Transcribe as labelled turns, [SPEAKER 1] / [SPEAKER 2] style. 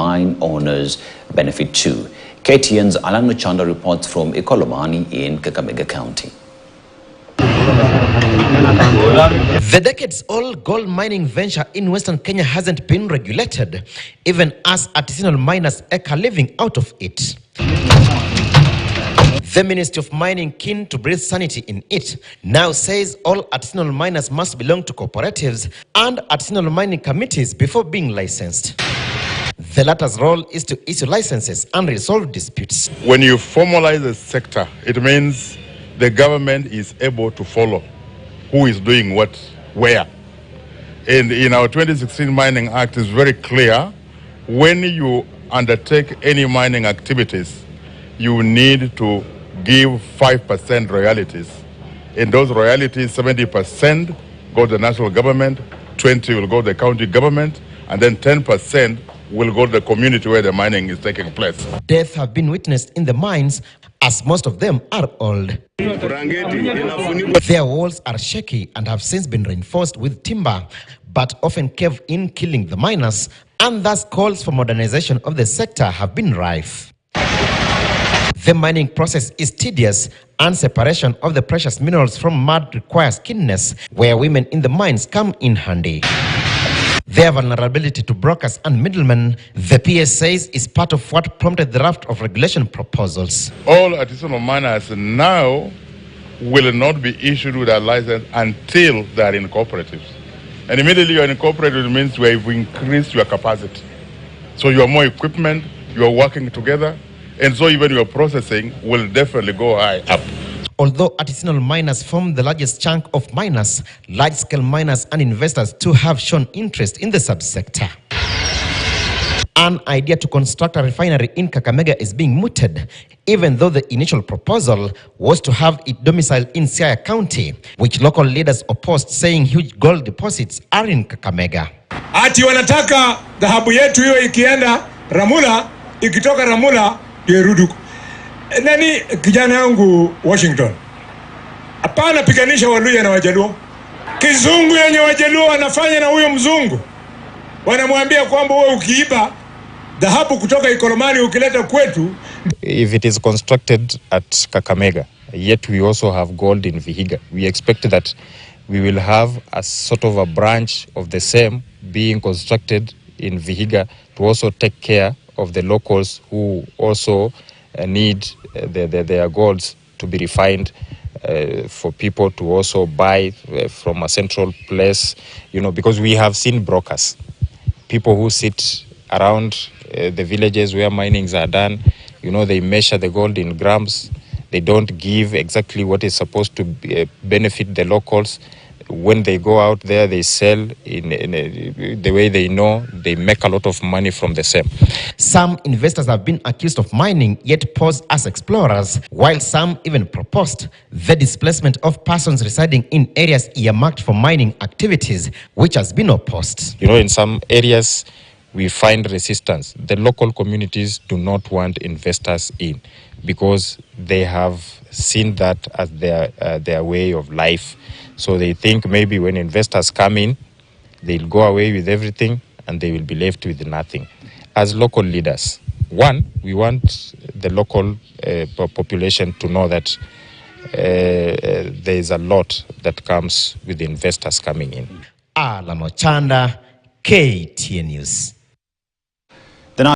[SPEAKER 1] mine owners benefit too. KTN's Alan Muchanda reports from Ikolomani in Kakamega County.
[SPEAKER 2] The decades-old gold mining venture in Western Kenya hasn't been regulated, even as artisanal miners eke a living out of it. The Ministry of Mining, keen to breathe sanity in it, now says all artisanal miners must belong to cooperatives and artisanal mining committees before being licensed. The latter's role is to issue licenses and resolve disputes.
[SPEAKER 3] When you formalize a sector, it means the government is able to follow who is doing what, where. And in our 2016 Mining Act is very clear, when you undertake any mining activities, you need to give 5% royalties. In those royalties, 70% go to the national government, 20% will go to the county government, and then 10% will go to the community where the mining is taking place.
[SPEAKER 2] Deaths have been witnessed in the mines, as most of them are old. Their walls are shaky and have since been reinforced with timber, but often cave in, killing the miners, and thus calls for modernization of the sector have been rife. The mining process is tedious, and separation of the precious minerals from mud requires keenness, where women in the mines come in handy. Their vulnerability to brokers and middlemen, the PS says, is part of what prompted the raft of regulation proposals.
[SPEAKER 3] All artisanal miners now will not be issued with a license until they are in cooperatives. And immediately you're in cooperative, it means you have increased your capacity. So you have more equipment, you are working together, and so even your processing will definitely go high up.
[SPEAKER 2] Although artisanal miners form the largest chunk of miners, large-scale miners and investors too have shown interest in the subsector. An idea to construct a refinery in Kakamega is being mooted, even though the initial proposal was to have it domiciled in Siaya County, which local leaders opposed, saying huge gold deposits are in Kakamega.
[SPEAKER 4] Ati wanataka dhahabu yetu hiyo ikienda Ramula, ikitoka Ramula irudi. Nani kijana yangu Washington, hapana piganisha Waluya na Wajaluo. Kizungu yenye Wajaluo wanafanya na huyo mzungu, wanamwambia kwamba wewe ukiiba dhahabu kutoka Ikolomani ukileta kwetu.
[SPEAKER 5] If it is constructed at Kakamega, yet we also have gold in Vihiga, we expect that we will have a sort of a branch of the same being constructed in Vihiga to also take care of the locals who also need their golds to be refined, for people to also buy from a central place, because we have seen brokers, people who sit around the villages where minings are done. They measure the gold in grams. They don't give exactly what is supposed to benefit the locals. When they go out there, they sell in the way they know, they make a lot of money from the same.
[SPEAKER 2] Some investors have been accused of mining, yet posed as explorers, while some even proposed the displacement of persons residing in areas earmarked for mining activities, which has been opposed.
[SPEAKER 5] In some areas, we find resistance. The local communities do not want investors in because they have seen that as their way of life. So they think maybe when investors come in, they'll go away with everything and they will be left with nothing. As local leaders, one, we want the local population to know that there is a lot that comes with the investors coming in.
[SPEAKER 2] Alan Ochanda, KTN News.